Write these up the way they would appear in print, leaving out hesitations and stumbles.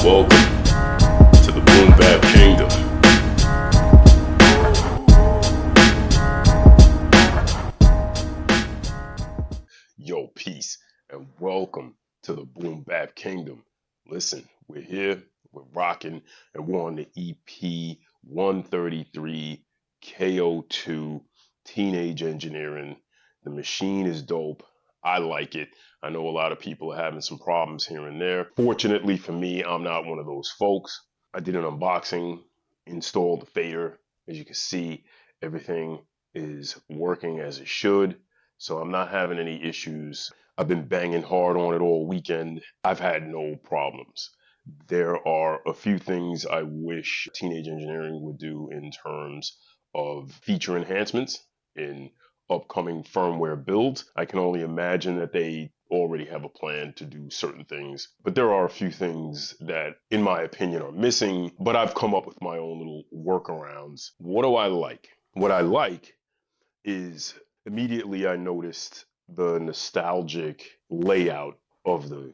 Welcome to the Boom Bap Kingdom. Yo, peace, and welcome to the Boom Bap Kingdom. Listen, we're here, we're rocking, and we're on the EP-133 KO2 Teenage Engineering. The machine is dope. I like it. I know a lot of people are having some problems here and there. Fortunately for me, I'm not one of those folks. I did an unboxing, installed the fader. As you can see, everything is working as it should. So I'm not having any issues. I've been banging hard on it all weekend. I've had no problems. There are a few things I wish Teenage Engineering would do in terms of feature enhancements in upcoming firmware builds. I can only imagine that they already have a plan to do certain things, but there are a few things that, in my opinion, are missing, but I've come up with my own little workarounds. What do I like? What I like is immediately I noticed the nostalgic layout of the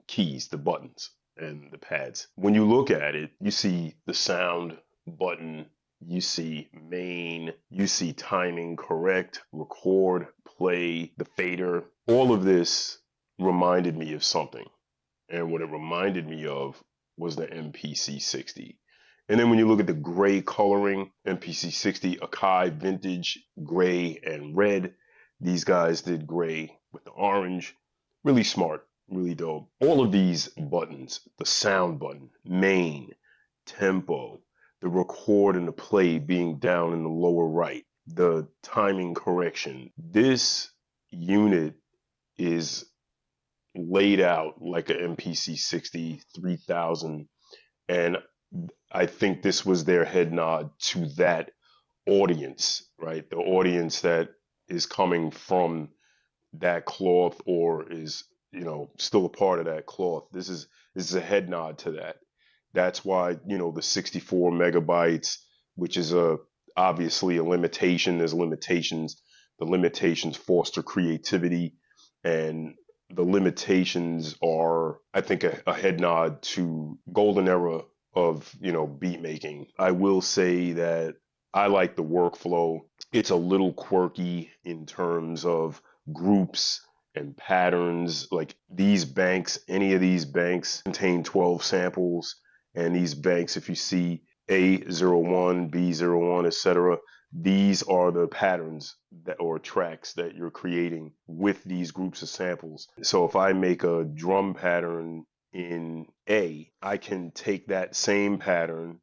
keys, the buttons and the pads. When you look at it, you see the sound button, you see main, you see timing, correct, record, play, the fader. All of this reminded me of something. And what it reminded me of was the MPC-60. And then when you look at the gray coloring, MPC-60, Akai vintage, gray and red. These guys did gray with the orange. Really smart, really dope. All of these buttons, the sound button, main, tempo, the record and the play being down in the lower right, the timing correction. This unit is laid out like a MPC-60 3000, and I think this was their head nod to that audience, right? The audience that is coming from that cloth or is, still a part of that cloth. This is a head nod to that. That's why, the 64 megabytes, which is obviously a limitation. There's limitations. The limitations foster creativity, and the limitations are, I think, a head nod to golden era of, beat making. I will say that I like the workflow. It's a little quirky in terms of groups and patterns. Like these banks, any of these banks contain 12 samples. And these banks, if you see A01, B01, etc., these are the patterns or tracks that you're creating with these groups of samples. So if I make a drum pattern in A, I can take that same pattern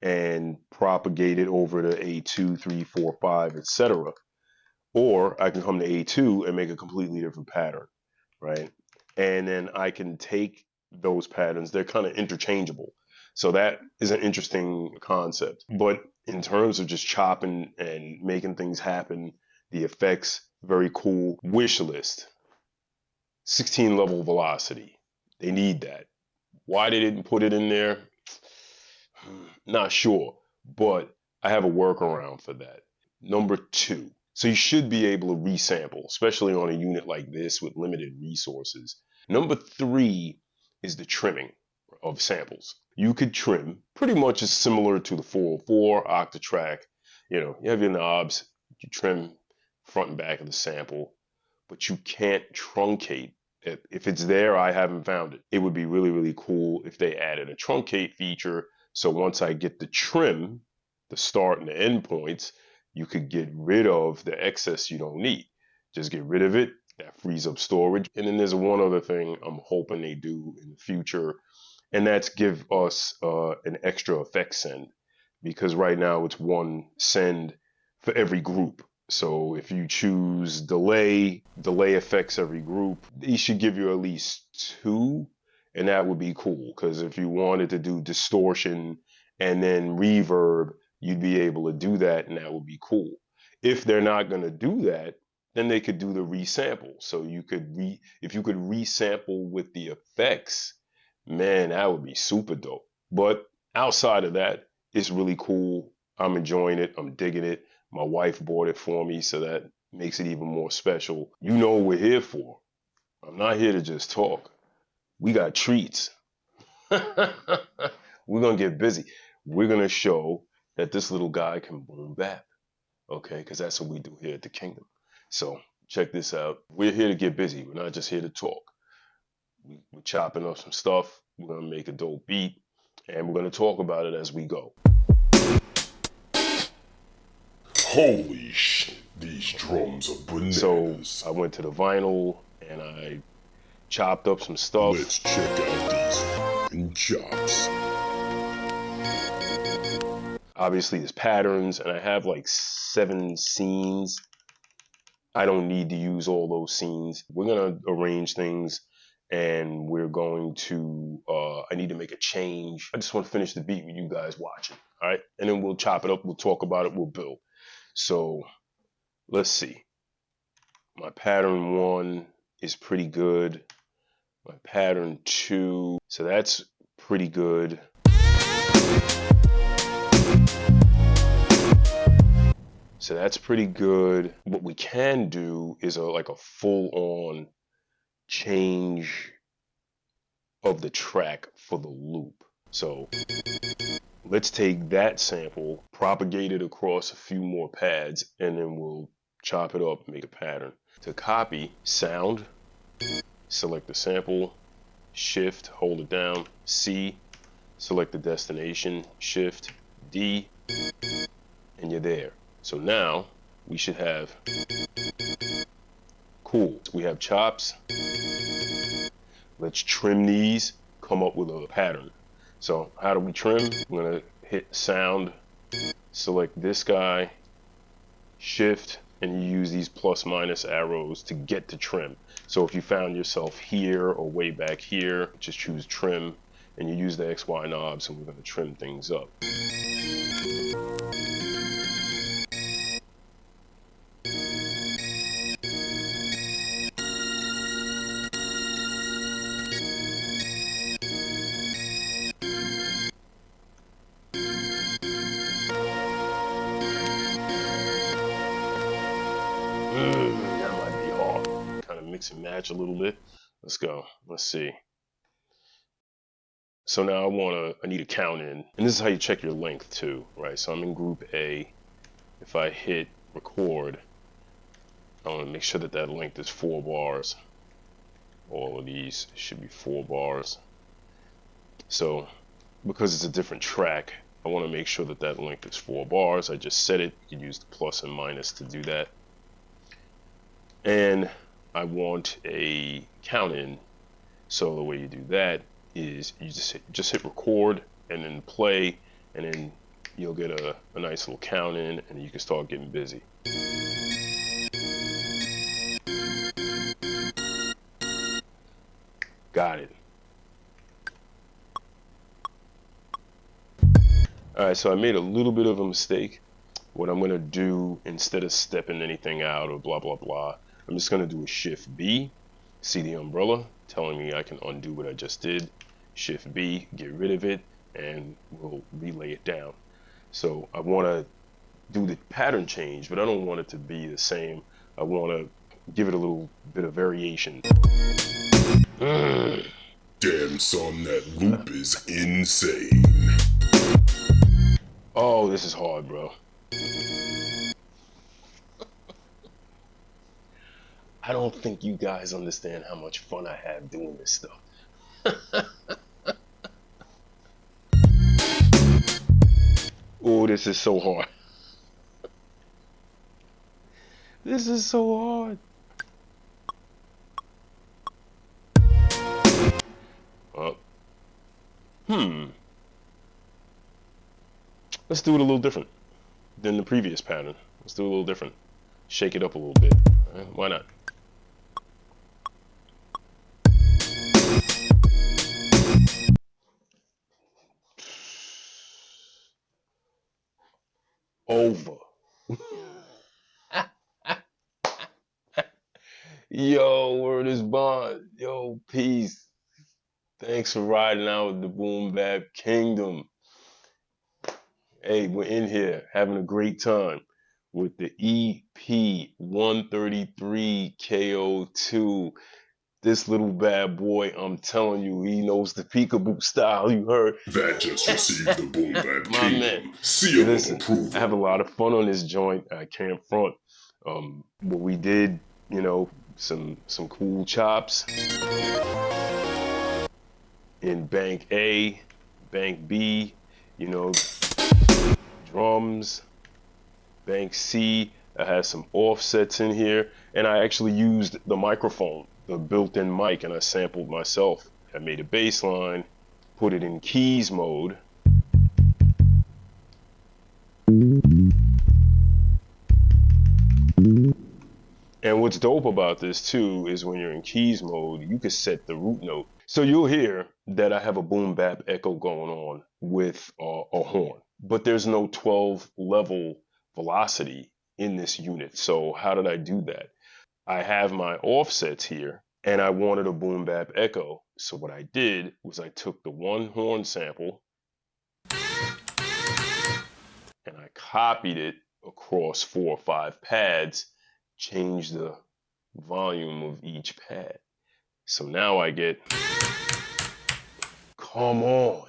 and propagate it over to A2, 3, 4, 5, etc. Or I can come to A2 and make a completely different pattern, right? And then I can take those patterns, they're kind of interchangeable. So that is an interesting concept. But in terms of just chopping and making things happen, the effects, very cool. Wish list, 16 level velocity. They need that. Why they didn't put it in there, not sure. But I have a workaround for that. Number 2. So you should be able to resample, especially on a unit like this with limited resources. Number 3 is the trimming of samples. You could trim pretty much as similar to the 404 Octatrack. You have your knobs, you trim front and back of the sample, but you can't truncate it. If it's there, I haven't found it. It would be really, really cool if they added a truncate feature. So once I get the trim, the start and the end points, you could get rid of the excess you don't need. Just get rid of it. That frees up storage. And then there's one other thing I'm hoping they do in the future, and that's give us an extra effect send, because right now it's one send for every group. So if you choose delay affects every group. They should give you at least 2, and that would be cool, because if you wanted to do distortion and then reverb, you'd be able to do that, and that would be cool. If they're not going to do that, then they could do the resample. So you could if you could resample with the effects, man, that would be super dope. But outside of that, it's really cool. I'm enjoying it. I'm digging it. My wife bought it for me, so that makes it even more special. You know what we're here for. I'm not here to just talk. We got treats. We're gonna get busy. We're gonna show that this little guy can boom bap. Okay, because that's what we do here at the Kingdom. So check this out. We're here to get busy. We're not just here to talk. We're chopping up some stuff. We're gonna make a dope beat, and we're gonna talk about it as we go. Holy shit, these drums are bananas. So I went to the vinyl and I chopped up some stuff. Let's check out these f***ing chops. Obviously there's patterns, and I have like 7 scenes. I don't need to use all those scenes. We're gonna arrange things, and we're going to, I need to make a change. I just want to finish the beat with you guys watching, all right? And then we'll chop it up, we'll talk about it, we'll build. So let's see. My pattern 1 is pretty good. My pattern 2, so that's pretty good. So that's pretty good. What we can do is like a full-on change of the track for the loop. So let's take that sample, propagate it across a few more pads, and then we'll chop it up and make a pattern. To copy, sound, select the sample, shift, hold it down, C, select the destination, shift, D, and you're there. So now we should have, cool, we have chops. Let's trim these, come up with a pattern. So how do we trim? We're gonna hit sound, select this guy, shift, and you use these plus minus arrows to get to trim. So if you found yourself here or way back here, just choose trim, and you use the XY knobs, and we're gonna trim things up. That might be hard. Kind of mix and match a little bit. Let's go. Let's see. So now I need a count in, and this is how you check your length too, right? So I'm in group A. If I hit record, I want to make sure that that length is 4 bars. All of these should be 4 bars. So because it's a different track, I want to make sure that that length is 4 bars. I just set it. You can use the plus and minus to do that. And I want a count in. So the way you do that is you just hit record and then play, and then you'll get a nice little count in, and you can start getting busy. Got it. All right, so I made a little bit of a mistake. What I'm gonna do, instead of stepping anything out or blah, blah, blah, I'm just gonna do a shift B, see the umbrella telling me I can undo what I just did. Shift B, get rid of it, and we'll relay it down. So I wanna do the pattern change, but I don't want it to be the same. I wanna give it a little bit of variation. Damn son, that loop is insane. Oh, this is hard, bro. I don't think you guys understand how much fun I have doing this stuff. Oh, this is so hard. This is so hard. Let's do it a little different than the previous pattern. Let's do it a little different. Shake it up a little bit. Right? Why not? Over. Yo, word is bond. Yo, peace. Thanks for riding out with the Boom Bap Kingdom. Hey, we're in here having a great time with the EP-133 KO2. This little bad boy, I'm telling you, he knows the peekaboo style. You heard? That just received the Boom Bap My man. Kingdom seal of Listen, approval. I have a lot of fun on this joint. I can't front. But we did, you know, some cool chops in bank A, bank B, you know, drums, bank C. I had some offsets in here, and I actually used the microphone, the built-in mic, and I sampled myself. I made a bass line, put it in keys mode. And what's dope about this too is when you're in keys mode, you can set the root note. So you'll hear that I have a boom bap echo going on with a horn, but there's no 12 level velocity in this unit. So how did I do that? I have my offsets here and I wanted a boom bap echo. So what I did was I took the one horn sample and I copied it across 4 or 5 pads, changed the volume of each pad. So now I get, come on.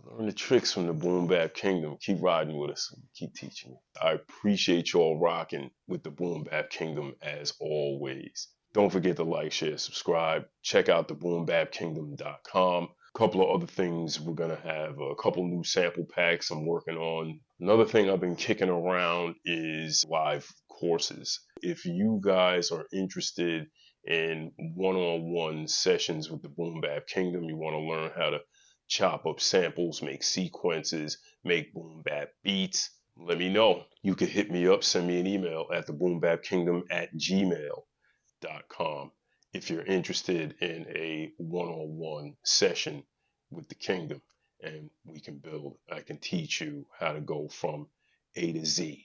Learn the tricks from the Boom Bap Kingdom. Keep riding with us. Keep teaching you. I appreciate y'all rocking with the Boom Bap Kingdom as always. Don't forget to like, share, subscribe. Check out the boombapkingdom.com. A couple of other things. We're going to have a couple new sample packs I'm working on. Another thing I've been kicking around is live courses. If you guys are interested in one-on-one sessions with the Boom Bap Kingdom, you want to learn how to chop up samples, make sequences, make boom bap beats, let me know. You can hit me up, send me an email at theboombapkingdom@gmail.com if you're interested in a one-on-one session with the kingdom, and I can teach you how to go from A to Z,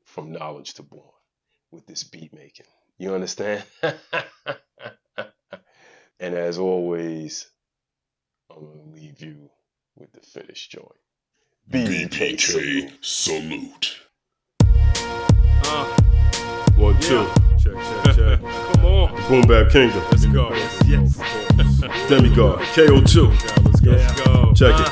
from knowledge to born with this beat making. You understand? And as always, I'm going to leave you with the finished joint. BBK salute. 1, 2. Check. Come on. Boom Bap Kingdom. Let's go. Yes. Demigod. KO2. Let's go. Check it.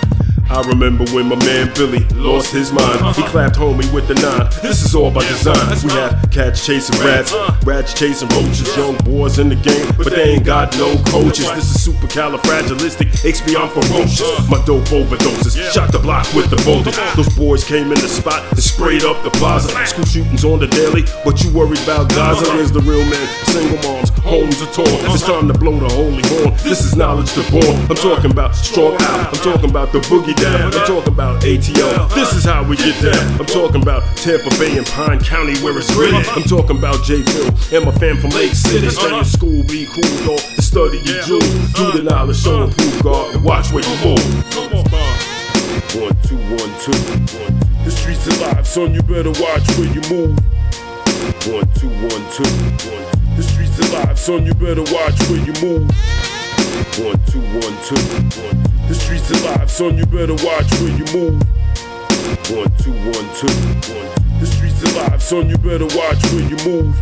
I remember when my man Billy lost his mind. He clapped homie with the 9. This is all by design. We have cats chasing rats, rats chasing roaches, young boys in the game, but they ain't got no coaches. This is supercalifragilisticexpialidocious. My dope overdoses, shot the block with the voltage. Those boys came in the spot and sprayed up the plaza. School shootings on the daily, but you worried about Gaza. Where's the real men? Single moms, homes are torn. It's time to blow the holy horn. This is knowledge to born. I'm talking about strong out. I'm talking about the boogie down. I'm talking about ATL. This is how we get down. I'm talking about Tampa Bay and Pine County where it's gritty. I'm talking about J-Ville and my fam from Lake City. Stay in school, be cool, dog. Study your jewels. Do the knowledge, show and prove, God, and watch where you move. 1, 2, 1, 2. The streets alive, son, you better watch where you move. 1, 2, 1, 2. The streets alive, son, you better watch where you move. 1, 2, 1, 2. The streets alive, son, you better watch where you move. 1, 2, 1, 2. The streets alive, son, you better watch where you move.